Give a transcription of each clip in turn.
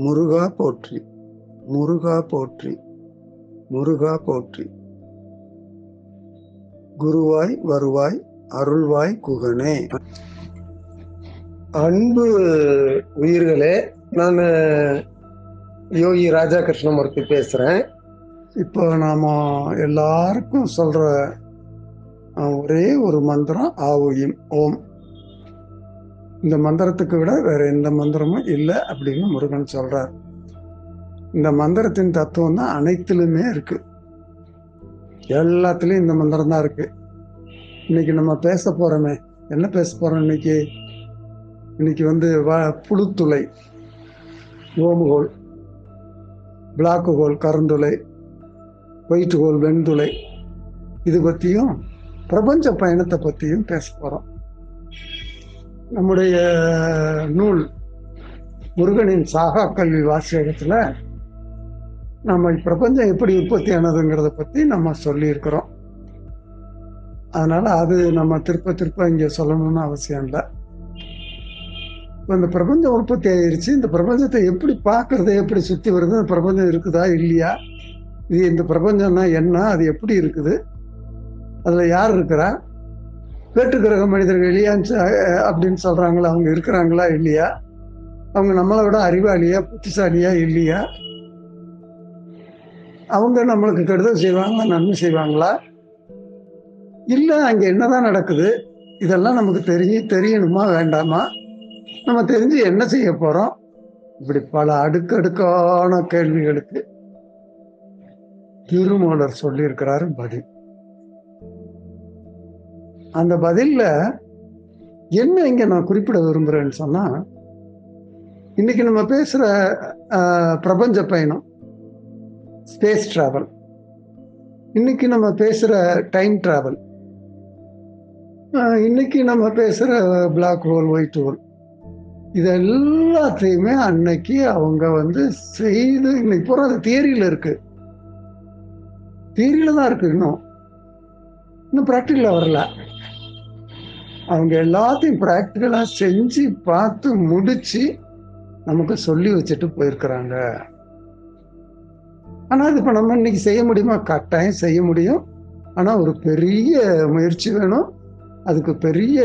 முருகா போற்றி, முருகா போற்றி, முருகா போற்றி. குருவாய் வருவாய் அருள்வாய் குகனே. அன்பு உயிர்களே, நான் யோகி ராஜா கிருஷ்ணமூர்த்தி பேசுறேன். இப்போ நாம எல்லாருக்கும் சொல்ற ஒரே ஒரு மந்திரம் ஆவுயும் ஓம். இந்த மந்திரத்துக்கு விட வேற எந்த மந்திரமும் இல்லை அப்படின்னு முருகன் சொல்றார். இந்த மந்திரத்தின் தத்துவம் தான் அனைத்திலுமே இருக்கு. எல்லாத்துலயும் இந்த மந்திரம் தான் இருக்கு. இன்னைக்கு நம்ம பேச போறோமே, என்ன பேச போறோம் இன்னைக்கு? இன்னைக்கு வந்து புழுத்துளை, ஓமுகோல், பிளாக் ஹோல் கருந்துளை, ஒயிட் ஹோல் வெண்துளை, இது பத்தியும் பிரபஞ்ச பயணத்தை பத்தியும் பேச போறோம். நம்முடைய நூல் முருகனின் சாகா கல்வி வாசியகத்துல நம்ம பிரபஞ்சம் எப்படி உற்பத்தி ஆனதுங்கிறத பத்தி நம்ம சொல்லி இருக்கிறோம். அதனால அது நம்ம திருப்ப இங்க சொல்லணும்னு அவசியம் இல்லை. இப்போ இந்த பிரபஞ்சம் உற்பத்தி ஆயிருச்சு. இந்த பிரபஞ்சத்தை எப்படி பார்க்கறது, எப்படி சுத்தி வருது, இந்த பிரபஞ்சம் இருக்குதா இல்லையா, இது இந்த பிரபஞ்சம்னா என்ன, அது எப்படி இருக்குது, அதுல யார் இருக்கிறா, வேற்று கிரக மனிதர்கள் இல்லையான்னு அப்படின்னு சொல்றாங்களா, அவங்க இருக்கிறாங்களா இல்லையா, அவங்க நம்மளை விட அறிவாளியா புத்திசாலியா இல்லையா, அவங்க நம்மளுக்கு கெடுதல் செய்வாங்களா நன்மை செய்வாங்களா, இல்ல அங்க என்னதான் நடக்குது, இதெல்லாம் நமக்கு தெரியணுமா வேண்டாமா, நம்ம தெரிஞ்சு என்ன செய்ய போறோம், இப்படி பல அடுக்கடுக்கான கேள்விகளுக்கு திருமூலர் சொல்லியிருக்கிறாரு பதில். அந்த பதில்ல என்ன இங்க நான் குறிப்பிட விரும்புறேன்னு சொன்னா, இன்னைக்கு நம்ம பேசுற பிரபஞ்ச பயணம், ஸ்பேஸ் டிராவல், இன்னைக்கு நம்ம பேசுற டைம் டிராவல், இன்னைக்கு நம்ம பேசுற பிளாக் ஹோல் ஒயிட் ஹோல், இது எல்லாத்தையுமே அன்னைக்கு அவங்க வந்து செய்து இன்னைக்கு பூரா அது தியரியில இருக்கு. தியரியில தான் இருக்கு, இன்னும் பிராக்டிக்கலா வரல. அவங்க எல்லாத்தையும் பிராக்டிக்கலா செஞ்சு பார்த்து முடிச்சு நமக்கு சொல்லி வச்சுட்டு போயிருக்கிறாங்க. ஆனா அது இப்ப நம்ம இன்னைக்கு செய்ய முடியுமா? கட்டாயம் செய்ய முடியும். ஆனா ஒரு பெரிய முயற்சி வேணும். அதுக்கு பெரிய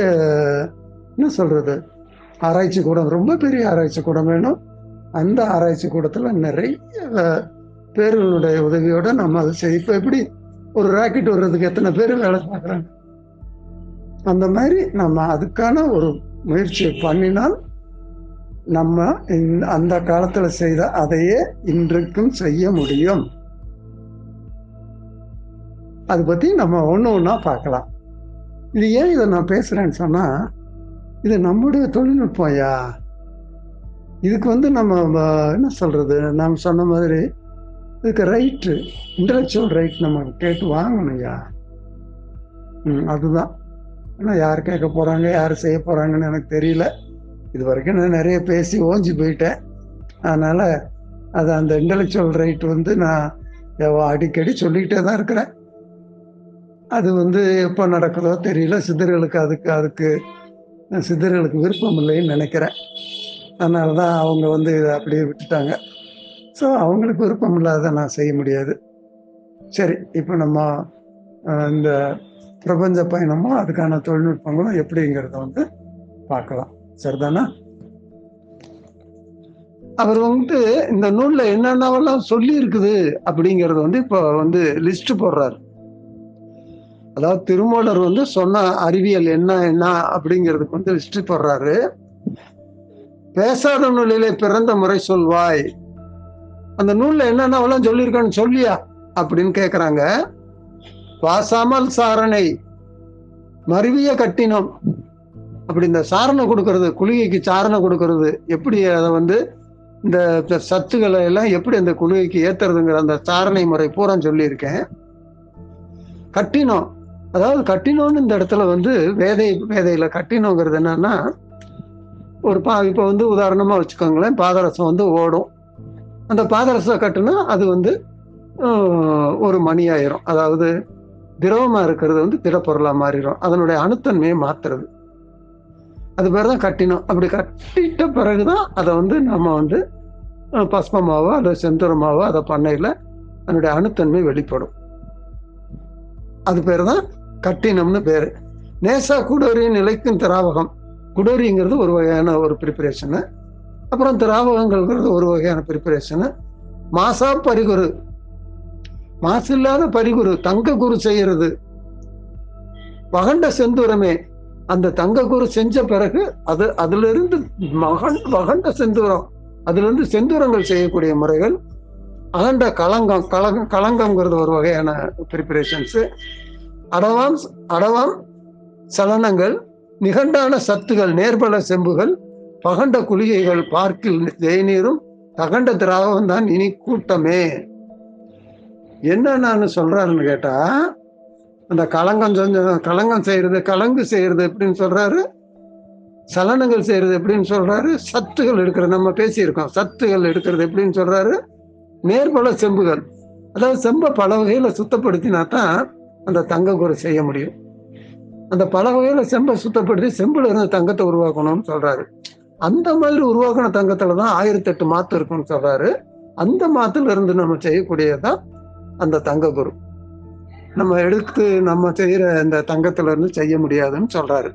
என்ன சொல்றது, ஆராய்ச்சி கூடம், ரொம்ப பெரிய ஆராய்ச்சி கூடம் வேணும். அந்த ஆராய்ச்சி கூடத்துல நிறைய பேர்களுடைய உதவியோட நம்ம அதை செய்ய. இப்ப எப்படி ஒரு ராக்கெட் வர்றதுக்கு எத்தனை பேர் வேலை பார்க்குறாங்க, அந்த மாதிரி நம்ம அதுக்கான ஒரு முயற்சியை பண்ணினால் நம்ம அந்த காலத்துல செய்த அதையே இன்றைக்கும் செய்ய முடியும். அதை பத்தி நம்ம ஒண்ணா பார்க்கலாம். இது ஏன் இதை நான் பேசுறேன்னு சொன்னா, இது நம்முடைய தொழில்நுட்பம்யா. இதுக்கு வந்து நம்ம என்ன சொல்றது, நாம் சொன்ன மாதிரி இதுக்கு ரைட்டு, இன்டலெக்சுவல் ரைட் நம்ம கேட்டு வாங்கணும்யா. அதுதான். ஆனா யார் கேட்க போறாங்க, யார் செய்ய போறாங்கன்னு எனக்கு தெரியல. இது வரைக்கும் நான் நிறைய பேசி ஓஞ்சி போயிட்டேன். அதனால அது அந்த இன்டலெக்சுவல் ரைட் வந்து நான் அடிக்கடி சொல்லிக்கிட்டே தான் இருக்கிறேன். அது வந்து எப்போ நடக்குதோ தெரியல. சித்தர்களுக்கு சித்தர்களுக்கு விருப்பம் இல்லைன்னு நினைக்கிறேன். அதனால தான் அவங்க வந்து இதை அப்படியே விட்டுட்டாங்க. ஸோ அவங்களுக்கு விருப்பம் இல்லாத நான் செய்ய முடியாது. சரி, இப்போ நம்ம இந்த பிரபஞ்ச பயணமும் அதுக்கான தொழில்நுட்பங்களும் எப்படிங்கிறத வந்து பார்க்கலாம். சரிதானா? அவர் வந்துட்டு இந்த நூல்ல என்னென்னவெல்லாம் சொல்லி இருக்குது அப்படிங்கறது வந்து இப்போ வந்து லிஸ்ட் போடுறாரு. அதாவது திருமூலர் வந்து சொன்ன அறிவியல் என்ன அப்படிங்கிறதுக்கு வந்து லிஸ்ட் போடுறாரு. பேசாத நூலிலே பிறந்த முறை சொல்வாய், அந்த நூல்ல என்னென்னவெல்லாம் சொல்லியிருக்கான்னு சொல்லியா அப்படின்னு கேக்குறாங்க. வாசாமல் சாரணை, மருவிய கட்டினம், அப்படி இந்த சாரணை கொடுக்கறது, குளிகைக்கு சாரணை கொடுக்கறது எப்படி, அதை வந்து இந்த சத்துக்களை எல்லாம் எப்படி அந்த குளிகைக்கு ஏத்துறதுங்கிற அந்த சாரணை முறை பூரா சொல்லியிருக்கேன். கட்டினம், அதாவது கட்டினம்னு இந்த இடத்துல வந்து வேதையில கட்டினங்கிறது என்னன்னா, ஒரு இப்போ வந்து உதாரணமா வச்சுக்கோங்களேன், பாதரசம் வந்து ஓடும். அந்த பாதரசம் கட்டுனா அது வந்து ஒரு மணி ஆயிரும். அதாவது திரவமா இருக்கிறது வந்து திடப்பொருளா மாறிடும். அதனுடைய அணுத்தன்மையை மாத்துறது, அது பேர் தான் கட்டினம். அப்படி கட்டிட்ட பிறகுதான் அதை வந்து நம்ம வந்து பஸ்பமாவோ அல்லது செந்தூரமாவோ அதை பண்ணையில அதனுடைய அணுத்தன்மை வெளிப்படும். அது பேர் தான் கட்டினம்னு பேரு. நேசா குடோரி நிலைக்கும் திராவகம். குடோரிங்கிறது ஒரு வகையான ஒரு ப்ரிப்பரேஷனு, அப்புறம் திராவகங்கள்ங்கிறது ஒரு வகையான ப்ரிப்பரேஷனு. மாசா பரிகுரு, மாசு இல்லாத பரிகுரு, தங்க குரு செய்யறது. வகண்ட செந்தூரமே, அந்த தங்க குரு செஞ்ச பிறகு அதுல இருந்து வகண்ட செந்தூரம், அதுல இருந்து செந்தூரங்கள் செய்யக்கூடிய முறைகள். அகண்ட களங்கம்ங்கிறது ஒரு வகையான ப்ரிப்பரேஷன்ஸ். அடவாம் சலனங்கள், நிகண்டான சத்துகள், நேர்பல செம்புகள், பகண்ட குளிகைகள், பார்க்கில் ஜெயநீரும் தகண்ட திராவகம் தான் இனி கூட்டமே. என்ன நான் சொல்றாருன்னு கேட்டா, அந்த களங்கம் செய்யறது, கலங்கு செய்யறது எப்படின்னு சொல்றாரு, சலனங்கள் செய்யறது எப்படின்னு சொல்றாரு, சத்துகள் எடுக்கிறது, நம்ம பேசியிருக்கோம், சத்துகள் எடுக்கிறது எப்படின்னு சொல்றாரு, நேர்பல செம்புகள், அதாவது செம்பை பல வகையில சுத்தப்படுத்தினா தான் அந்த தங்க குறை செய்ய முடியும். அந்த பல வகையில செம்பை சுத்தப்படுத்தி செம்புல இருந்து தங்கத்தை உருவாக்கணும்னு சொல்றாரு. அந்த மாதிரி உருவாக்கின தங்கத்துலதான் 1008 மாத்து இருக்குன்னு சொல்றாரு. அந்த மாத்துல இருந்து நம்ம செய்யக்கூடியதான் அந்த தங்க குரு. நம்ம செய்யற இந்த தங்கத்துல இருந்து செய்ய முடியாதுன்னு சொல்றாரு.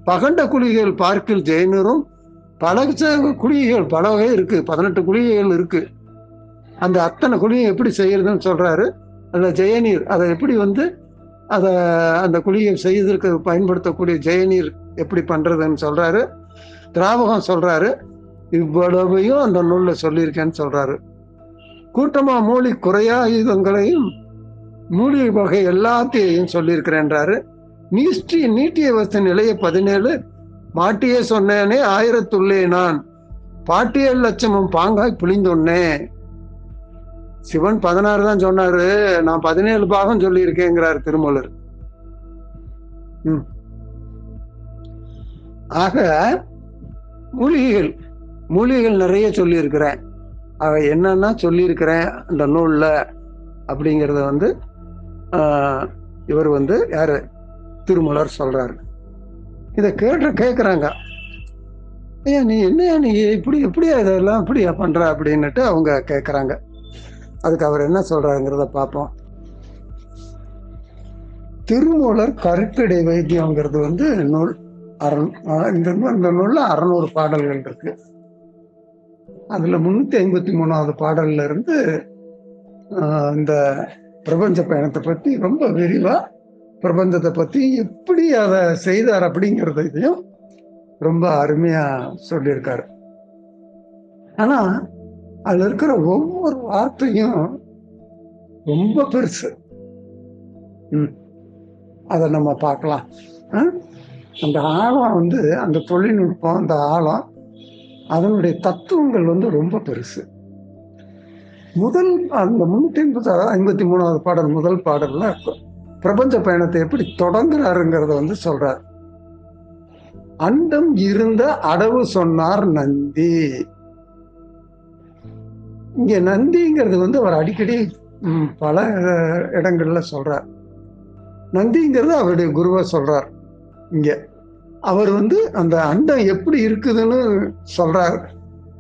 பகண்ட குளிகைகள் பார்க்கில் ஜெயநீரும், பல குளிகைகள் பல வகை இருக்கு, 18 குளிகைகள் இருக்கு. அந்த அத்தனை குளிகை எப்படி செய்யறதுன்னு சொல்றாரு. அந்த ஜெயநீர், அதை எப்படி வந்து அந்த குளிகை செய்வதற்கு பயன்படுத்தக்கூடிய ஜெயநீர் எப்படி பண்றதுன்னு சொல்றாரு. திராவகம் சொல்றாரு. இவ்வளவையும் அந்த நூல்ல சொல்லியிருக்கேன்னு சொல்றாரு. கூட்டமா மூலி குறையா ஆயுதங்களையும் மூலிகை வகை எல்லாத்தையும் சொல்லியிருக்கிறேன்றாரு. நீட்டிய வச நிலைய 17 மாட்டியே சொன்னேனே 1000 நான் பாட்டிய லட்சமும் பாங்காய் புளிந்தொன்னேன். சிவன் 16 தான் சொன்னாரு, நான் 17 பாகம் சொல்லியிருக்கேங்கிறார் திருமூலர். ஆக மூலிகைகள் நிறைய சொல்லியிருக்கிறேன். ஆக என்னன்னா சொல்லியிருக்கிறேன் அந்த நூல்ல அப்படிங்கிறத வந்து இவர் வந்து யாரு, திருமூலர் சொல்றாரு. இதை கேட்குறாங்க, ஐயா நீ என்ன, நீ இப்படியா இதெல்லாம் இப்படியா பண்ற அப்படின்னுட்டு அவங்க கேட்குறாங்க. அதுக்கு அவர் என்ன சொல்றாருங்கிறத பார்ப்போம். திருமூலர் கருப்படை வைத்தியங்கிறது வந்து நூல். இந்த நூல்ல 600 பாடல்கள் இருக்கு. அதுல 353வது பாடல்ல இருந்து இந்த பிரபஞ்ச பயணத்தை பத்தி ரொம்ப விரிவா, பிரபஞ்சத்தை பத்தி எப்படி அதை செய்தார் அப்படிங்கிறதையும் ரொம்ப அருமையா சொல்லியிருக்காரு. ஆனா அதுல இருக்கிற ஒவ்வொரு வார்த்தையும் ரொம்ப பெருசு. அதை நம்ம பார்க்கலாம். அந்த ஆழம் வந்து, அந்த தொழில்நுட்பம், அந்த ஆழம், அதனுடைய தத்துவங்கள் வந்து ரொம்ப பெருசு. அந்த 353வது பாடல், முதல் பாடல்ல பிரபஞ்ச பயணத்தை எப்படி தொடங்குறாருங்கிறத வந்து சொல்றார். அண்டம் இருந்த அடவு சொன்னார் நந்தி. இங்க நந்திங்கிறது வந்து அவர் அடிக்கடி பல இடங்கள்ல சொல்றார். நந்திங்கிறது அவருடைய குருவா சொல்றார். இங்க அவர் வந்து அந்த அண்டம் எப்படி இருக்குதுன்னு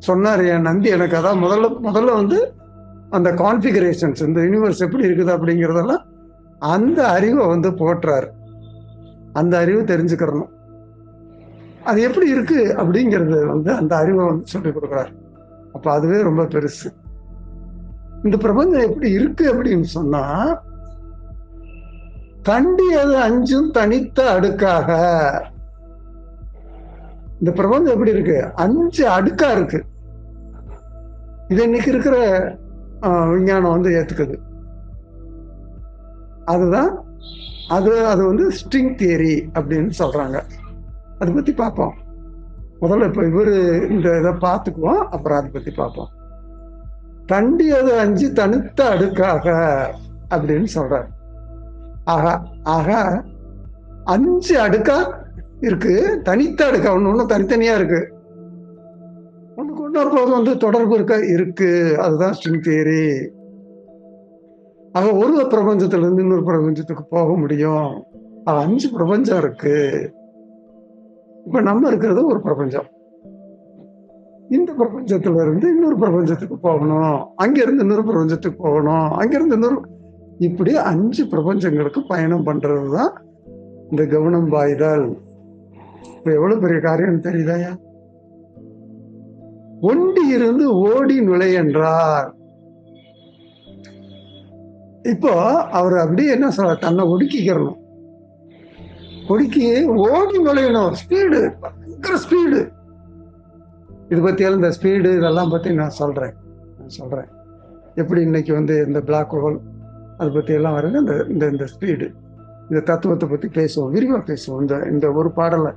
சொன்னார் என் நந்தி எனக்கு. அதான் முதல்ல வந்து அந்த கான்ஃபிகரேஷன்ஸ், இந்த யூனிவர்ஸ் எப்படி இருக்குது அப்படிங்கிறதெல்லாம் அந்த அறிவை வந்து போட்டுறாரு. அந்த அறிவை தெரிஞ்சுக்கிறணும், அது எப்படி இருக்கு அப்படிங்கிறது வந்து அந்த அறிவை வந்து சொல்லி கொடுக்குறாரு. அப்ப அதுவே ரொம்ப பெருசு. இந்த பிரபஞ்சம் எப்படி இருக்கு அப்படின்னு சொன்னா, தண்டியது 5 தனித்த அடுக்காக. இந்த பிரபஞ்சம் எப்படி இருக்கு, 5 அடுக்கா இருக்கு. இது இன்னைக்கு இருக்கிற விஞ்ஞானம் வந்து ஏத்துக்குது. அதுதான் அது வந்து ஸ்ட்ரிங் தியரி அப்படின்னு சொல்றாங்க. அதை பத்தி பார்ப்போம். முதல்ல இப்ப இவரு இந்த இதை பார்த்துக்குவோம், அப்புறம் அதை பத்தி பார்ப்போம். தண்டியது 5 தனித்த அடுக்காக அப்படின்னு சொல்றாரு. ஆகா ஆகா 5 அடுக்கா இருக்கு, தனித்த அடுக்கா, ஒண்ணு தனித்தனியா இருக்கு. ஒண்ணுக்கு ஒண்ணு அப்போது தொடர்பு இருக்கு. அதுதான் ஸ்ட்ரிங் தியரி. ஆக ஒரு பிரபஞ்சத்துல இருந்து இன்னொரு பிரபஞ்சத்துக்கு போக முடியும். 5 பிரபஞ்சம் இருக்கு. இப்ப நம்ம இருக்கிறது ஒரு பிரபஞ்சம். இந்த பிரபஞ்சத்துல இருந்து இன்னொரு பிரபஞ்சத்துக்கு போகணும், அங்க இருந்து இன்னொரு பிரபஞ்சத்துக்கு போகணும், அங்க இருந்து இன்னொரு, இப்படி 5 பிரபஞ்சங்களுக்கு பயணம் பண்றதுதான் இந்த கவனம் பாய்தல். இப்ப எவ்வளவு பெரிய காரியம் தெரியுதாயா? ஒண்டி இருந்து ஓடி நுழை என்றார். இப்போ அவர் அப்படியே என்ன சொல்ற, தன்னை ஒடுக்கிக்கிறணும், ஒடுக்கி ஓடி நுழையணும். ஸ்பீடு, பயங்கர ஸ்பீடு. இது பத்தியாலும் இந்த ஸ்பீடு இதெல்லாம் பத்தி நான் சொல்றேன். எப்படி இன்னைக்கு இந்த பிளாக் ஹோல் அதை பத்தி எல்லாம் வருது. இந்த இந்த ஸ்பீடு, இந்த தத்துவத்தை பத்தி பேசுவோம், விரிவா பேசுவோம். இந்த ஒரு பாடலை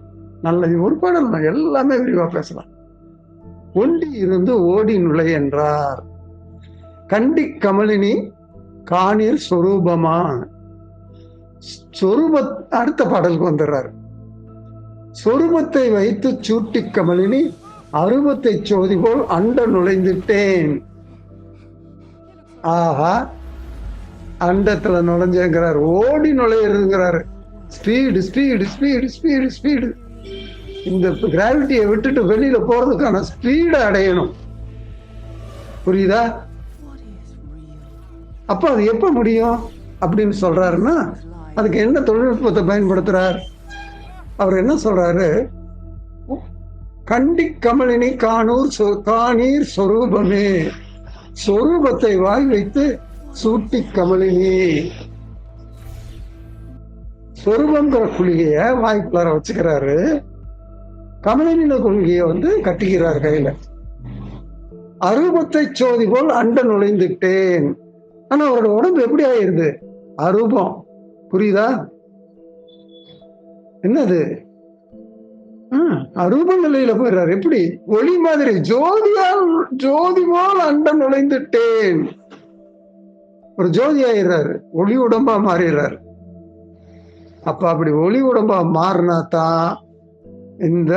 நல்ல ஒரு பாடல் எல்லாமே விரிவா பேசலாம். ஒண்டி இருந்து ஓடி நுழை என்றார். கண்டி கமலினி காணீர் சொரூபமா. சொரூப அடுத்த பாடலுக்கு வந்துடுறாரு. சொரூபத்தை வைத்து சூட்டி கமலினி அருபத்தை சோதி போல் அண்ட நுழைந்துட்டேன். ஆஹா, அண்டத்துல நுழைஞ்சுங்கிறார், ஓடி நுழையிறதுங்கிறாரு. Speed speed speed speed speed. இந்த கிராவிட்டியை விட்டுட்டு வெளியில போறதுக்கான ஸ்பீடை அடையணும். புரியுதா? அப்ப அது எப்ப முடியும் அப்படின்னு சொல்றாருன்னா, அதுக்கு என்ன தொழில்நுட்பத்தை பயன்படுத்துறார்? அவர் என்ன சொல்றாரு? கண்டி கமலினி காணீர் சொரூபமே. சொரூபத்தை வாய் வைத்து சூட்டி கமலினி. சொரூபங்கிற குளிகைய வாய்க்குள்ளார வச்சுக்கிறாரு, கமலின கொள்கையை கட்டிக்கிறார் கையில. அரூபத்தை சோதி போல் அண்ட நுழைந்துட்டேன். ஆனா அவரோட உடம்பு எப்படி ஆயிருது? அரூபம். புரியுதா? என்னது? அரூப நிலையில போயிடுறாரு. எப்படி? ஒளி மாதிரி, ஜோதி போல் அண்ட நுழைந்துட்டேன். ஒரு ஜோதி ஆயிடுறாரு, ஒளி உடம்பா மாறிடுறாரு. அப்ப அப்படி ஒளி உடம்பா மாறினா தான் இந்த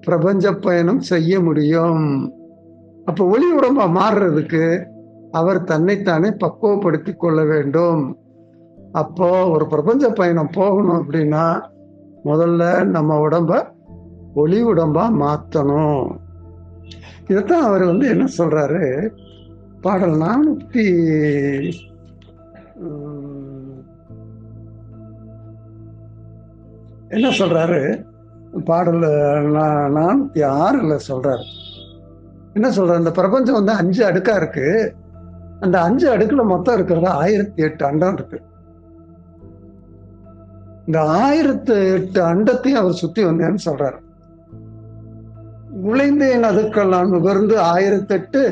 பிரபஞ்ச பயணம் செய்ய முடியும். அப்ப ஒளி உடம்பா மாறுறதுக்கு அவர் தன்னைத்தானே பக்குவப்படுத்தி கொள்ள வேண்டும். அப்போ ஒரு பிரபஞ்ச பயணம் போகணும் அப்படின்னா முதல்ல நம்ம உடம்ப ஒளி உடம்பா மாத்தணும். இதைத்தான் அவர் என்ன சொல்றாரு, பாடல் 400 என்ன சொல்றாரு, பாடல் 406 சொல்றாரு. என்ன சொல்றாரு? இந்த பிரபஞ்சம் 5 அடுக்கா இருக்கு. அந்த 5 அடுக்குல மொத்தம் இருக்கிறது 1008 அண்டம் இருக்கு. இந்த 1008 அண்டத்தையும் அவர் சுத்தி வந்தேன்னு சொல்றாரு. நுழைந்தேன் அதுக்கெல்லாம் நுகர்ந்து 1008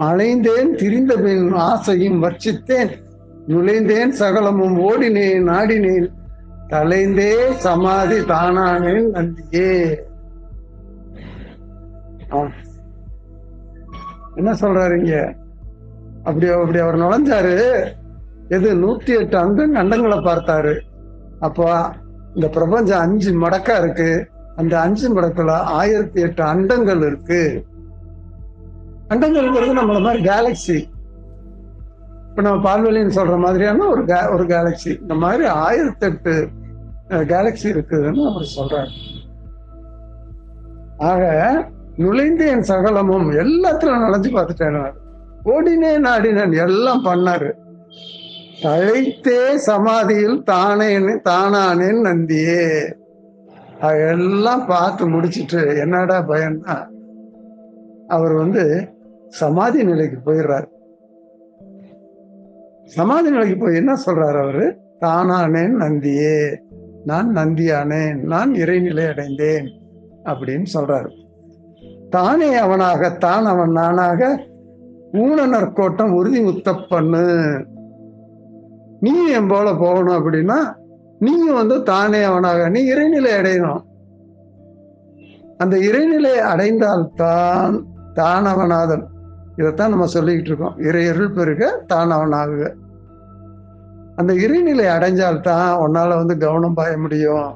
அலைந்தேன் திரிந்த பின் ஆசையும் வர்ச்சித்தேன் நுழைந்தேன் சகலமும் ஓடினேன் ஆடினேன் தலைந்தே சமாதி தானானேன் நந்தியே. என்ன சொல்றாரு இங்க? அப்படி அவர் நுழைஞ்சாரு. எது? 108 அண்டங்களை பார்த்தாரு. அப்போ இந்த பிரபஞ்சம் 5 மடக்கா இருக்கு. அந்த 5 மடக்குல 1008 அண்டங்கள் இருக்கு. அண்டங்கள்ங்கிறது நம்மள மாதிரி கேலக்சி. இப்ப நம்ம பால்வெளின்னு சொல்ற மாதிரியான ஒரு கேலக்சி. இந்த மாதிரி 1008 கேலக்சி இருக்குதுன்னு அவர் சொல்றாரு. ஆக நுழைந்தேன் சகலமும், எல்லாத்திலும் நுழைஞ்சு பார்த்துட்டேன். ஓடினேன் ஆடினேன் எல்லாம் பண்ணாரு. தழைத்தே சமாதியில் தானானேன் நந்தியே. எல்லாம் பார்த்து முடிச்சுட்டு என்னடா பயன்னா அவர் சமாதி நிலைக்கு போயிடுறாரு. சமாதி நிலைக்கு போய் என்ன சொல்றாரு அவரு? தானானேன் நந்தியே, நான் நந்தியானேன், நான் இறைநிலை அடைந்தேன் அப்படின்னு சொல்றாரு. தானே அவனாக தான் அவன் நானாக ஊனனர் கோட்டம் உறுதி முத்தப்பண்ணு. நீ என் போல போகணும் அப்படின்னா நீயும் தானே அவனாக நீ இறைநிலை அடையணும். அந்த இறைநிலை அடைந்தால்தான் தானவனாதல். இதைத்தான் நம்ம சொல்லிக்கிட்டு இருக்கோம். இறையருள் பெருக தானவனாகுக. அந்த இறைநிலை அடைஞ்சால்தான் உன்னால கவனம் பாய முடியும்.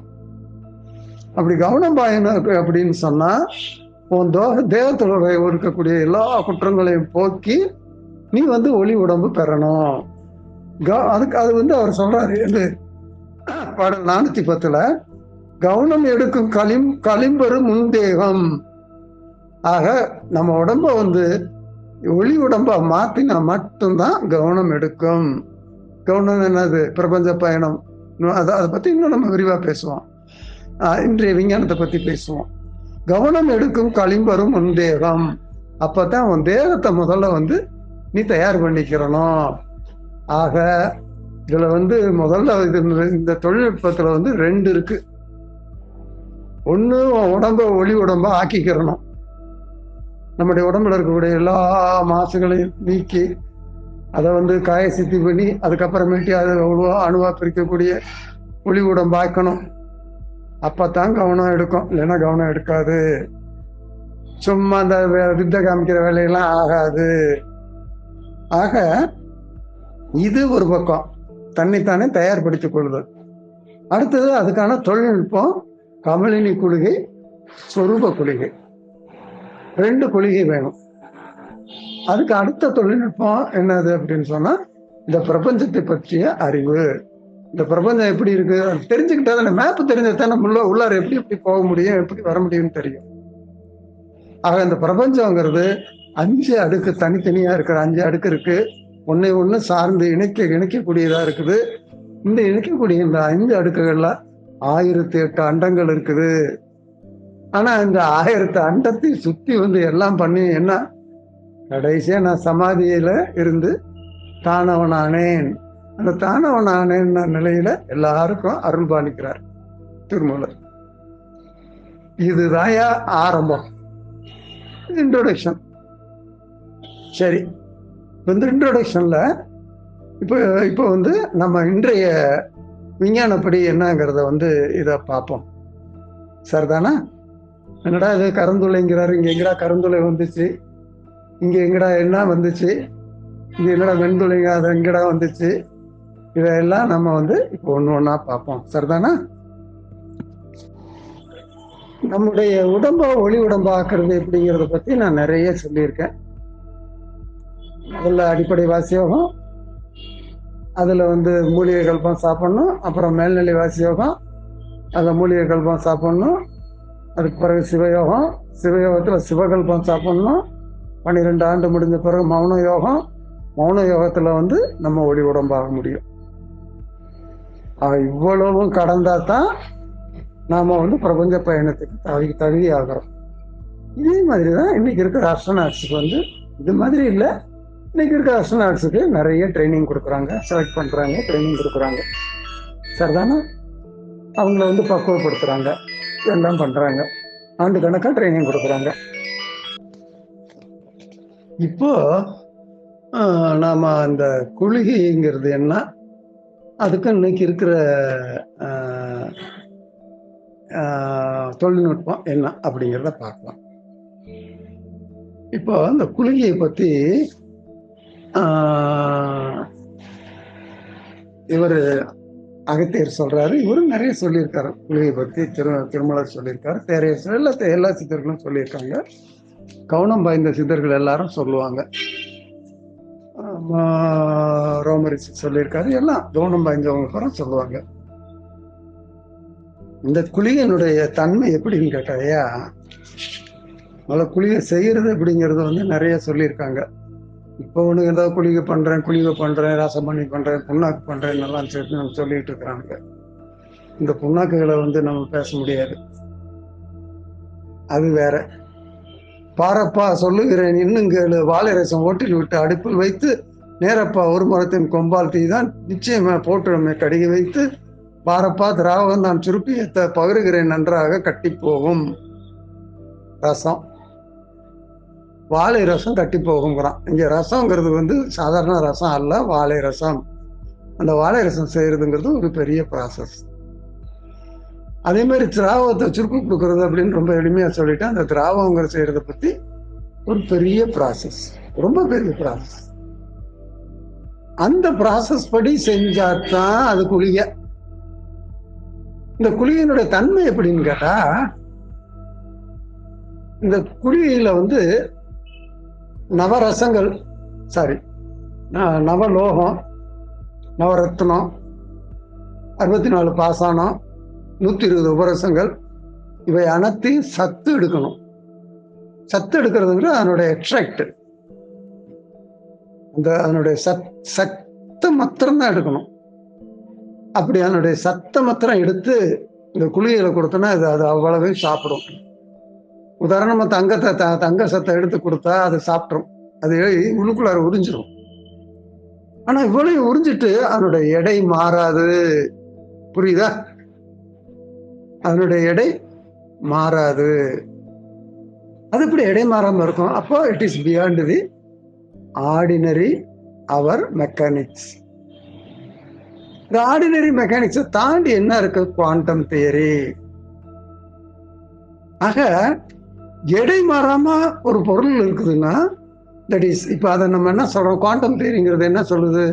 அப்படி கவனம் பாயணும் அப்படின்னு சொன்னா உன் தேகத்தோட இருக்கக்கூடிய எல்லா குற்றங்களையும் போக்கி நீ ஒளி உடம்பு பெறணும். அதுக்கு அது அவர் சொல்றாரு பாடல் 410 கவனம் எடுக்கும் களிம்பெறும் முன்தேகம். ஆக நம்ம உடம்ப ஒளி உடம்பா மாத்தினா மட்டும்தான் கவனம் எடுக்கும். கவனம் என்னது? பிரபஞ்ச பயணம். அதை பத்தி இன்னும் நம்ம விரிவா பேசுவோம். இன்றைய விஞ்ஞானத்தை பத்தி பேசுவோம். கவனம் எடுக்கும் களிம்பெறும் முன்தேகம். அப்பதான் உன் தேகத்தை முதல்ல நீ தயார் பண்ணிக்கிறணும். ஆக இதுல முதல்ல இந்த தொழில்நுட்பத்துல 2 இருக்கு. ஒண்ணு உடம்ப ஒளி உடம்பா ஆக்கிக்கிறணும். நம்முடைய உடம்புல இருக்கக்கூடிய எல்லா மாசுகளையும் நீக்கி அதை காய சித்தி பண்ணி அதுக்கப்புறமேட்டு அதை அணுவா பிரிக்கக்கூடிய ஒளி உடம்பாக்கணும். அப்பதான் கவனம் எடுக்கும். இல்லைன்னா கவனம் எடுக்காது. சும்மா அந்த வித்தை காமிக்கிற வேலையெல்லாம் ஆகாது. ஆக இது ஒரு பக்கம் தன்னைத்தானே தயார்படுத்திக் கொள்ளுதல். அடுத்தது அதுக்கான தொழில்நுட்பம் கமலினி குளிகை, சொரூப குளிகை, 2 குளிகை வேணும். அதுக்கு அடுத்த தொழில்நுட்பம் என்னது அப்படின்னு சொன்னா இந்த பிரபஞ்சத்தை பற்றிய அறிவு. இந்த பிரபஞ்சம் எப்படி இருக்கு தெரிஞ்சுக்கிட்டா தானே, மேப் தெரிஞ்சதான் நம்ம உள்ளார எப்படி போக முடியும், எப்படி வர முடியும்னு தெரியும். ஆக இந்த பிரபஞ்சங்கிறது 5 அடுக்கு தனித்தனியா இருக்கிற 5 அடுக்கு இருக்கு. ஒன்னை ஒண்ணு சார்ந்து இணைக்கக்கூடியதா இருக்குது. இந்த இணைக்கக்கூடிய இந்த 5 அடுக்குகள்ல 1008 அண்டங்கள் இருக்குது. ஆனா இந்த 1000 அண்டத்தை சுத்தி எல்லாம் பண்ணி என்ன கடைசியா நான் சமாதியில இருந்து தானவனானேன். அந்த தானவனானேன் நிலையில எல்லாருக்கும் அருள் பாலிக்கிறார் திருமூலர். இதுதான் ஆரம்பம், இன்ட்ரோடக்ஷன். சரி, இந்த இன்ட்ரோடக்ஷன்ல இப்போ நம்ம இன்றைய விஞ்ஞானப்படி என்னங்கிறத இதை பார்ப்போம். சரிதானா? என்னடா இது கருந்துளைங்கிறாரு, இங்க எங்கடா கருந்துளை வந்துச்சு, இங்க எங்கடா என்ன வந்துச்சு, இங்க என்னடா வெண்துளைங்க அது எங்கடா வந்துச்சு, இதெல்லாம் நம்ம இப்போ ஒண்ணா பார்ப்போம். சரிதானா? நம்முடைய உடம்பா ஒளி உடம்பா ஆக்குறது எப்படிங்கிறத பத்தி நான் நிறைய சொல்லியிருக்கேன். முதல்ல அடிப்படை வாசியோகம், அதுல மூலிகை கல்பம் சாப்பிடணும். அப்புறம் மேல்நிலை வாசியோகம், அதுல மூலிகை கல்பம் சாப்பிடணும். அதுக்கு பிறகு சிவயோகம், சிவயோகத்துல சிவகல்பம் சாப்பிடணும். 12 ஆண்டு முடிஞ்ச பிறகு மௌன யோகம், மௌன யோகத்துல நம்ம ஒளி உடம்பாக முடியும். இவ்வளவும் கடந்தா தான் நாம பிரபஞ்ச பயணத்துக்கு தகுதி ஆகிறோம். இதே மாதிரிதான் இன்னைக்கு இருக்கிற அஸ்ட்ரோநாட்ஸுக்கு இது மாதிரி இல்லை. இன்னைக்கு இருக்கிற அஸ்ட்ரோநாட்ஸுக்கு நிறைய ட்ரைனிங் கொடுக்குறாங்க, செலக்ட் பண்றாங்க, ட்ரைனிங் கொடுக்குறாங்க. சரிதானா? அவங்கள பக்குவப்படுத்துறாங்க, எல்லாம் பண்றாங்க, ஆண்டு கணக்கா ட்ரைனிங் கொடுக்குறாங்க. இப்போ நாம அந்த குளிகைங்கிறது என்ன, அதுக்கு இன்னைக்கு இருக்கிற தொழில்நுட்பம் என்ன அப்படிங்கிறத பார்க்கலாம். இப்போ அந்த குளிகையை பத்தி இவர் அகத்தியர் சொல்றாரு. இவரும் நிறைய சொல்லியிருக்காரு குளிகை பத்தி. திருமலர் சொல்லியிருக்காரு, தேரையர் எல்லா சித்தர்களும் சொல்லியிருக்காங்க. கவனம் வாய்ந்த சித்தர்கள் எல்லாரும் சொல்லுவாங்க. ரோமரிசி சொல்லியிருக்காரு. எல்லாம் கவனம் வாய்ந்தவங்க கூட சொல்லுவாங்க. இந்த குளிகையினுடைய தன்மை எப்படின்னு கேட்டாயா, முதல்ல குளிகை செய்யறது அப்படிங்கிறது நிறைய சொல்லியிருக்காங்க. இப்போ ஏதாவது குளிகை பண்றேன், ரசம் பண்ணி பண்றேன், புண்ணாக்கு பண்றேன் எல்லாம் சேர்த்து நம்ம சொல்லிட்டு இருக்கிறாங்க. இந்த புண்ணாக்குகளை நம்ம பேச முடியாது, அது வேற. பாரப்பா சொல்லுகிறேன் இன்னும் கேளு, வாழை ரசம் ஓட்டில் விட்டு அடுப்பில் வைத்து நேரப்பா ஒரு மரத்தின் கொம்பால் தீதான் நிச்சயமா போட்டுமே கடிகை வைத்து பாரப்பா திராவகம் நான் சுருப்பியத்தை பகிர்கிறேன் நன்றாக கட்டி போகும். ரசம், வாழை ரசம் கட்டி போகுங்கிறான். இங்க ரசம்ங்கிறது சாதாரண ரசம் அல்ல, வாழை ரசம். அந்த வாழை ரசம் செய்யறதுங்கிறது ஒரு பெரிய ப்ராசஸ். அதே மாதிரி திராவகத்தை சுருக்கு கொடுக்கறது அப்படின்னு ரொம்ப எளிமையா சொல்லிட்டு அந்த திராவகங்கள் செய்யறதை பத்தி ஒரு பெரிய ப்ராசஸ், ரொம்ப பெரிய ப்ராசஸ். அந்த ப்ராசஸ் படி செஞ்சாதான் அது குளிகை. இந்த குளிகையினுடைய தன்மை எப்படின்னு கேட்டா, இந்த குளிகையில வந்து நவரசங்கள், சாரி நவலோகம், நவரத்னம், 64 பாசானம், 120 உபரசங்கள், இவை அனைத்தையும் சத்து எடுக்கணும். சத்து எடுக்கிறதுங்கிற அதனுடைய எக்ஸ்ட்ராக்ட், அதனுடைய சத்த மாத்திரம் தான் எடுக்கணும். அப்படி அதனுடைய சத்த மாத்திரம் எடுத்து இந்த குளிகையில கொடுத்தோன்னா அது அவ்வளவையும் சாப்பிடும். உதாரணமா தங்க சத்தை எடுத்து கொடுத்தா அது சாப்பிட்ரும், அது உள்ளுக்குள்ளார உறிஞ்சிடும். ஆனா இவ்வளவு உறிஞ்சிட்டு அதனுடைய எடை மாறாது. புரியுதா? அதனுடைய எடை மாறாது. அது எப்படி எடை மாறாம இருக்கும்? அப்போ it is beyond the ordinary our mechanics. இந்த ஆர்டினரி மெக்கானிக்ஸை தாண்டி என்ன இருக்கு? Quantum theory. ஆக எடை மாறாம ஒரு பொருள் இருக்குதுன்னா தட் இஸ், இப்ப அதை நம்ம என்ன சொல்றோம்? குவாண்டம் தியரிங்கிறது என்ன சொல்லுது?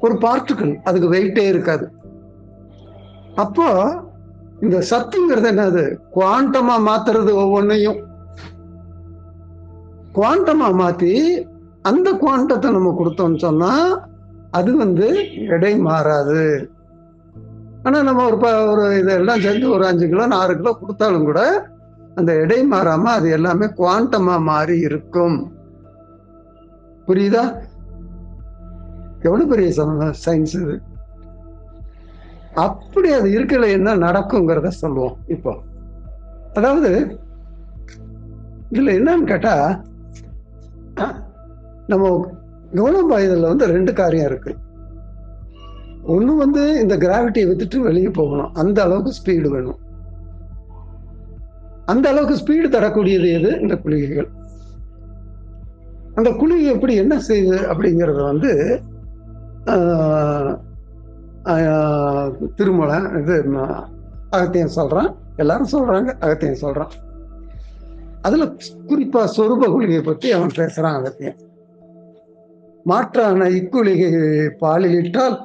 ஒரு பார்ட்டிகிள், அதுக்கு வெயிட்டே இருக்காது. அப்போ இந்த சத்துங்கிறது என்னது? குவாண்டமா மாத்துறது. ஒவ்வொன்னையும் குவாண்டமா மாத்தி அந்த குவாண்டத்தை நம்ம கொடுத்தோம்னு சொன்னா அது வந்து எடை மாறாது. ஆனா நம்ம ஒரு இதெல்லாம் சேர்ந்து ஒரு 5 கிலோ 6 கிலோ கொடுத்தாலும் கூட அந்த எடை மாறாம அது எல்லாமே குவாண்டமா மாறி இருக்கும். புரியுதா? எவ்வளவு பெரிய சயின்ஸ் இது. அப்படி அது இருக்கல என்ன நடக்குங்கிறத சொல்லுவோம். இப்போ அதாவது இதுல என்னன்னு கேட்டா, நம்ம கவனம் பாய்தல்ல வந்து 2 காரியம் இருக்கு. ஒண்ணு வந்து இந்த கிராவிட்டியை வித்துட்டு வெளியே போகணும், அந்த அளவுக்கு ஸ்பீடு வேணும். அந்த அளவுக்கு ஸ்பீடு தரக்கூடியது எது? இந்த குளிகைகள். அந்த குளிகை எப்படி என்ன செய்யுது அப்படிங்கறத வந்து திருமலை இது அகத்தியம் சொல்றான், எல்லாரும் சொல்றாங்க, அகத்தியம் சொல்றான். அதுல குறிப்பா சொரூப குளிகை பத்தி அவன் பேசுறான். அகத்தியம் மாற்றான இக்குளிகை பாலிலிட்டால்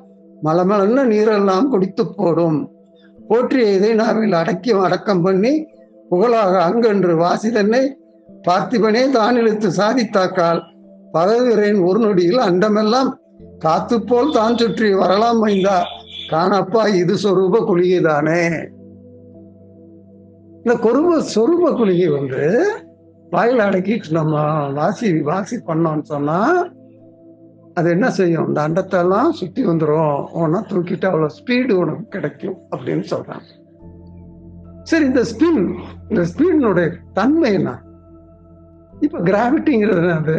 மலமலன்ன நீரெல்லாம் குடித்து போடும், போற்றிய இதை நாவில் அடக்கம் பண்ணி புகழாக அங்கன்று வாசிதன்னை பார்த்திபனே தான் இழுத்து சாதித்தாக்கால் பதவிறேன் ஒரு நொடியில் அண்டமெல்லாம் காத்து போல் தான் சுற்றி வரலாம் மைந்தா காணப்பா இது சொரூப குளிகை தானே. இந்த சொரூப குளிகை வந்து வாயில அடக்கி நம்ம வாசி பண்ணோம்னு சொன்னா அது என்ன செய்யும்? இந்த அண்டத்தெல்லாம் சுத்தி வந்துடும், உன தூக்கிட்டு அவ்வளவு ஸ்பீடு உனக்கு கிடைக்கும் அப்படின்னு சொல்றாங்க. சரி, இந்த ஸ்பீடினுடைய தன்மை என்ன? இப்ப கிராவிட்டிங்கிறது அது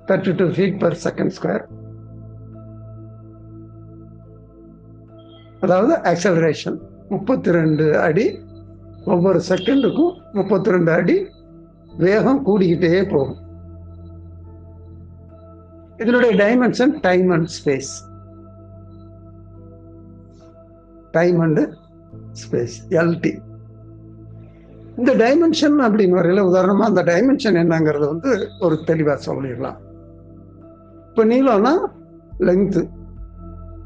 32 feet per second square, அதாவது ஆக்சலரேஷன் 32 அடி ஒவ்வொரு செகண்டுக்கும் 32 அடி வேகம் கூடிக்கிட்டே போகும். இதனுடைய dimension time and space. Time and space எல்டி. இந்த டைமென்ஷன் அப்படின்னு வரையில உதாரணமா அந்த டைமென்ஷன் என்னங்கிறது வந்து ஒரு தெளிவா சொல்லிடலாம். இப்ப நீளம்னா லெங்க்த்து,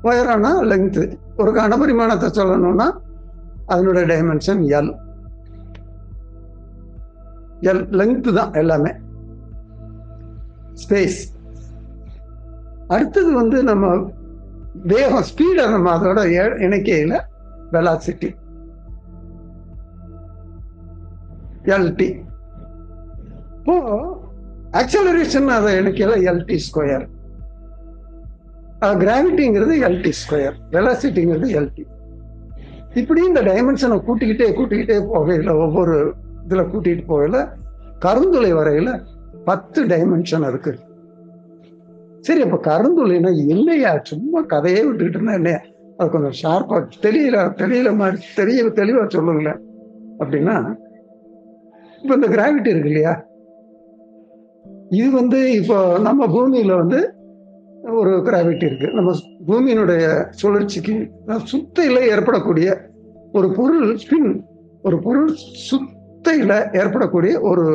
உயரம்னா லெங்க்த்து. ஒரு கனபரிமாணத்தை சொல்லணும்னா அதனுடைய டைமென்ஷன் எல். லெங்க்த்து தான் எல்லாமே. ஸ்பேஸ். அடுத்தது வந்து நம்ம வேகம், ஸ்பீடை நம்ம அதோட இணைக்கையில வெலாசிட்டி எல்டி. இப்போ ஆக்சலரேஷன் அதை இணைக்கையில எல்டி ஸ்கொயர். கிராவிட்டிங்கிறது எல்டி ஸ்கொயர், வெலாசிட்டிங்கிறது எல்டி. இப்படி இந்த டைமென்ஷனை கூட்டிக்கிட்டே போகையில ஒவ்வொரு இதுல கூட்டிட்டு போகையில கருந்துளை வரையில 10 டைமென்ஷன் இருக்கு. சரி, அப்ப கருந்துளைனா இல்லையா? சும்மா கதையே விட்டுக்கிட்டு இருந்தா இல்லையா? அது கொஞ்சம் ஷார்ப்பா தெரியல மாதிரி தெளிவா சொல்லுங்களேன். அப்படின்னா இப்ப இந்த கிராவிட்டி இருக்கு இல்லையா, இது வந்து இப்போ நம்ம பூமியில வந்து ஒரு கிராவிட்டி இருக்கு. நம்ம பூமியினுடைய சுழற்சிக்கு சுத்தையில ஏற்படக்கூடிய ஒரு பொருள் ஸ்பின், ஒரு பொருள் சுத்தையில ஏற்படக்கூடிய ஒரு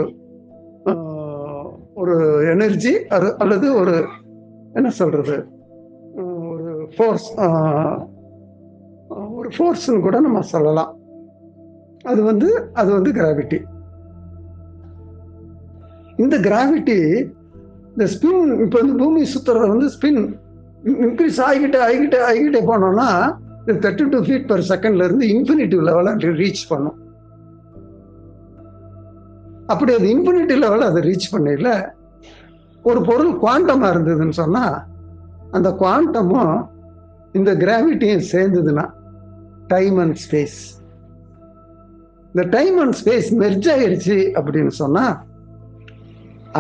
ஒரு எனர்ஜி அல்லது ஒரு என்ன சொல்றது, ஒரு ஃபோர்ஸ், ஒரு ஃபோர்ஸ்னு கூட நம்ம சொல்லலாம். அது வந்து கிராவிட்டி. இந்த கிராவிட்டி, இந்த ஸ்பின், இப்போ வந்து பூமி சுத்துறத வந்து ஸ்பின் இன்க்ரீஸ் ஆகிக்கிட்டே போனோம்னா 32 ஃபீட் பெர் செகண்ட்ல இருந்து இன்ஃபினிட்டிவ் லெவலை ரீச் பண்ணும். அப்படி அது இன்ஃபினிட்டி லெவல் அதை ரீச் பண்ணல, ஒரு பொருள் குவாண்டமா இருந்ததுன்னு சொன்னா அந்த குவாண்டமும் இந்த கிராவிட்டியும் சேர்ந்ததுன்னா டைம் அண்ட் ஸ்பேஸ், இந்த டைம் அண்ட் ஸ்பேஸ் மெர்ஜ் ஆயிடுச்சு அப்படின்னு சொன்னா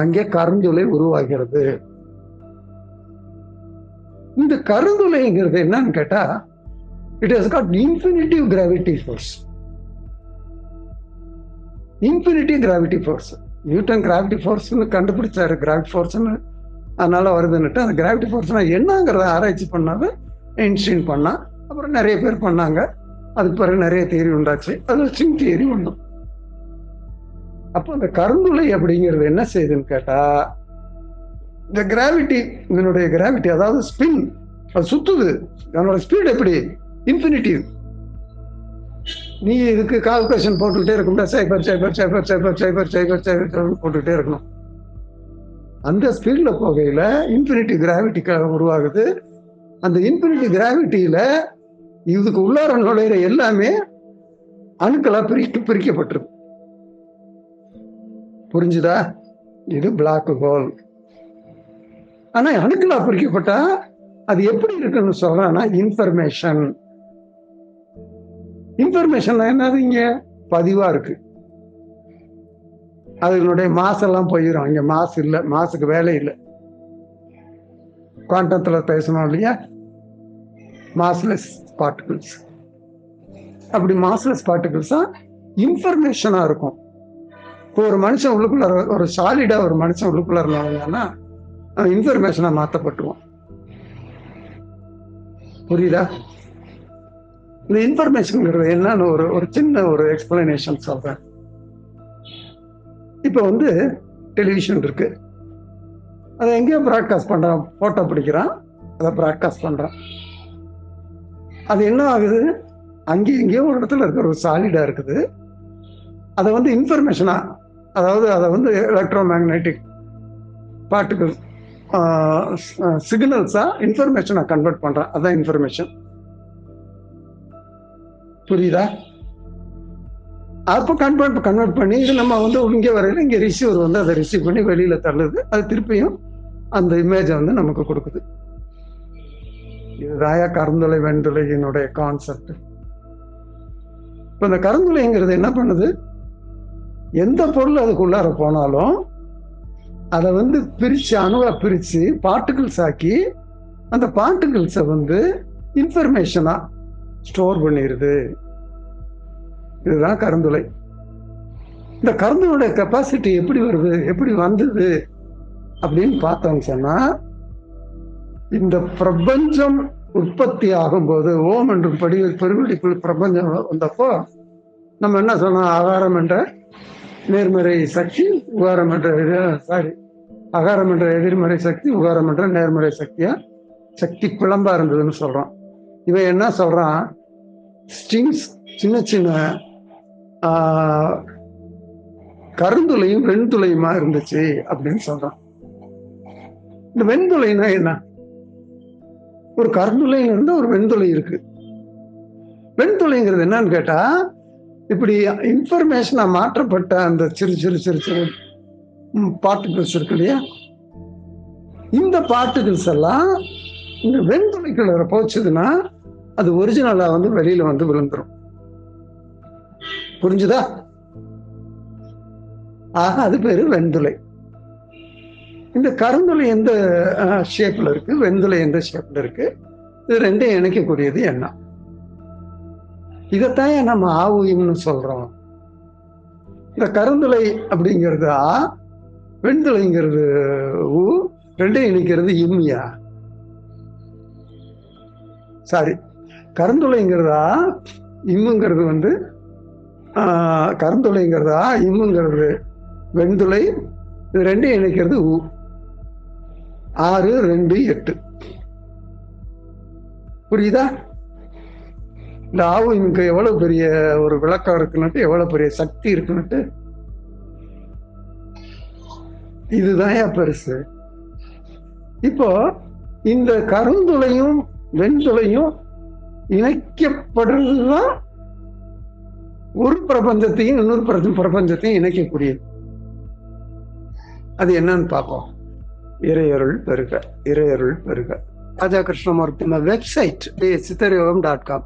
அங்கே கருந்துளை உருவாகிறது. இந்த கருந்துளைங்கிறது என்னன்னு கேட்டா, it has got infinitive gravity force. Infinity gravity force. Newton gravity ஃபோர்ஸ்னு கண்டுபிடிச்சாரு, கிராவிட்டி ஃபோர்ஸ்னு அதனால வருதுன்னுட்டு. அந்த கிராவிட்டி ஃபோர்ஸ்னா என்னங்கிறத ஆராய்ச்சி பண்ணாது ஐன்ஸ்டீன் பண்ணா, அப்புறம் நிறைய பேர் பண்ணாங்க. அதுக்கு பிறகு நிறைய தியரி உண்டாச்சு. அது ஸ்ட்ரிங் தியரி ஒன்று. அப்போ அந்த கருந்துளை அப்படிங்கிறது என்ன செய்யுதுன்னு கேட்டா, இந்த கிராவிட்டி, இதனுடைய கிராவிட்டி அதாவது ஸ்பின், அது சுத்துது. அதனோட ஸ்பீட் எப்படி? இன்ஃபினிட்டி. நீ இதுக்கு கால்குலேஷன் போட்டுக்கிட்டே இருக்கணும், சைபர் சைபர் சைபர் சைபர் சைபர் சைபர் சைபர் போட்டுக்கிட்டே இருக்கணும். அந்த ஸ்பீட்ல போகையில இன்ஃபினிட்டி கிராவிட்டி உருவாகுது. அந்த இன்ஃபினிட்டி கிராவிட்டியில இதுக்கு உள்ளார நுழையிற எல்லாமே அணுக்களா பிரிக்கப்பட்டிருக்கு. புரிஞ்சுதா? இது பிளாக் ஹோல். ஆனா அணுக்களா பிரிக்கப்பட்டா அது எப்படி இருக்குன்னு சொல்றேன்னா, இன்ஃபர்மேஷன். இன்ஃபர்மேஷன் என்னது? இங்க பதிவா இருக்கு. அதனுடைய மாஸ் எல்லாம் போயிடும். இங்க மாஸ் இல்லை, மாசுக்கு வேலை இல்லை. குவாண்டத்துல பேசணும் இல்லையா, மாஸ்லெஸ் பார்ட்டிகிள்ஸ். அப்படி மாஸ்லெஸ் பார்ட்டிகிள்ஸா இன்ஃபர்மேஷனா இருக்கும். இப்போ ஒரு மனுஷன் உள்ளுக்குள்ள, ஒரு சாலிடா ஒரு மனுஷன் உள்ளுக்குள்ள இருந்தாங்கன்னா இன்ஃபர்மேஷனா மாற்றப்பட்டுவோம். புரியுதா? இந்த இன்ஃபர்மேஷன்ங்கிறது என்னன்னு ஒரு சின்ன ஒரு எக்ஸ்பிளனேஷன் சொல்றேன். இப்போ வந்து டெலிவிஷன் இருக்கு, அதை எங்கேயோ ப்ராட்காஸ்ட் பண்றான், போட்டோ பிடிக்கிறான், அதை ப்ராட்காஸ்ட் பண்றான். அது என்ன ஆகுது? அங்கேயும் எங்கேயோ ஒரு இடத்துல இருக்கிற ஒரு சாலிடா இருக்குது. அதை வந்து இன்ஃபர்மேஷனா, அதாவது அதை வந்து எலக்ட்ரோ மேக்னெட்டிக் பார்ட்டிகிள் சிக்னல்ஸா இன்ஃபர்மேஷனை கன்வெர்ட் பண்றான். அதான் இன்ஃபர்மேஷன். புரியுதா? அப்போ கன்வெர்ட் பண்ணி இது நம்ம வந்து இங்கே வரையில இங்கே ரிசீவர் வந்து அதை ரிசீவ் பண்ணி வெளியில தள்ளுது. அது திருப்பியும் அந்த இமேஜை வந்து நமக்கு கொடுக்குது. இதுதாயா கருந்துளை வெண்துளையினுடைய கான்செப்ட். இப்போ இந்த கருந்துளைங்கிறது என்ன பண்ணுது? எந்த பொருள் அதுக்குள்ளார போனாலும் அதை வந்து பிரிச்சு, அணுவா பிரிச்சு பார்ட்டிகிள்ஸ் ஆக்கி அந்த பார்ட்டிகிள்ஸை வந்து இன்ஃபர்மேஷனா ஸ்டோர் பண்ணிடுது. இதுதான் கருந்துளை. இந்த கருந்துளையோட கெப்பாசிட்டி எப்படி வருது, எப்படி வந்தது அப்படின்னு பார்த்தோம் சொன்னா, இந்த பிரபஞ்சம் உற்பத்தி ஆகும்போது, ஓம் என்று பெருவெளிக்குள் பிரபஞ்சம் வந்தப்போ நம்ம என்ன சொன்னோம்? ஆகாரம் என்ற நேர்மறை சக்தி, உகாரம் என்ற அகாரம் என்ற எதிர்மறை சக்தி, உகாரம் என்ற நேர்மறை சக்தியா சக்தி பிளம்பா இருந்ததுன்னு சொல்றான். இவன் என்ன சொல்றான்? ஸ்ட்ரிங்ஸ், சின்ன சின்ன கருந்துளையும் வெண்துளையுமா இருந்துச்சு அப்படின்னு சொல்றான். இந்த வெண்துளைனா என்ன? ஒரு கருந்துளையில இருந்து ஒரு வெண்துளை இருக்கு. வெண்துளைங்கிறது என்னன்னு கேட்டா, இப்படி இன்ஃபர்மேஷனா மாற்றப்பட்ட அந்த சிறு சிறு சிறு சிறு பார்ட்டிகிள்ஸ் இருக்கு இல்லையா, இந்த பார்ட்டிகிள்ஸ் எல்லாம் இந்த வெண்துளைக்குள்ள போச்சுதுன்னா அது ஒரிஜினலா வந்து வெளியில வந்து விழுந்துரும். புரிஞ்சுதா? ஆக அது பேரு வெண்துளை. இந்த கருந்துளை எந்த ஷேப்ல இருக்கு, வெண்துளை எந்த ஷேப்ல இருக்கு, இது ரெண்டையும் இணைக்கக்கூடியது என்ன? இதைத்தான் நம்ம ஆவுயம்னு சொல்றோம். இந்த கருந்துளை அப்படிங்கிறது ஆ, வெண்துளைங்கிறது ஊ, ரெண்டையும் இணைக்கிறது இம்யா. சாரி, கருந்துளைங்கிறதா இம்முங்கிறது வந்து கருந்துளைங்கிறதா இம்முங்கிறது வெண்துளை, இது ரெண்டையும் இணைக்கிறது ஊ. 6, 2, 8. புரியுதா? இந்த ஆவு இங்க எவ்வளவு பெரிய ஒரு விளக்கம் இருக்குன்னுட்டு, எவ்வளவு பெரிய சக்தி இருக்குன்னுட்டு. இதுதான் பெருசு. இப்போ இந்த கருந்துளையும் வெண்துளையும் இணைக்கப்படுறதுதான் ஒரு பிரபஞ்சத்தையும் இன்னொரு பிரபஞ்சத்தையும் இணைக்கக்கூடியது. அது என்னன்னு பார்ப்போம். இறையருள் பெருக, இறையருள் பெருக. ராஜா கிருஷ்ணமூர்த்தி வெப்சைட் சித்தர்யோகம்.com.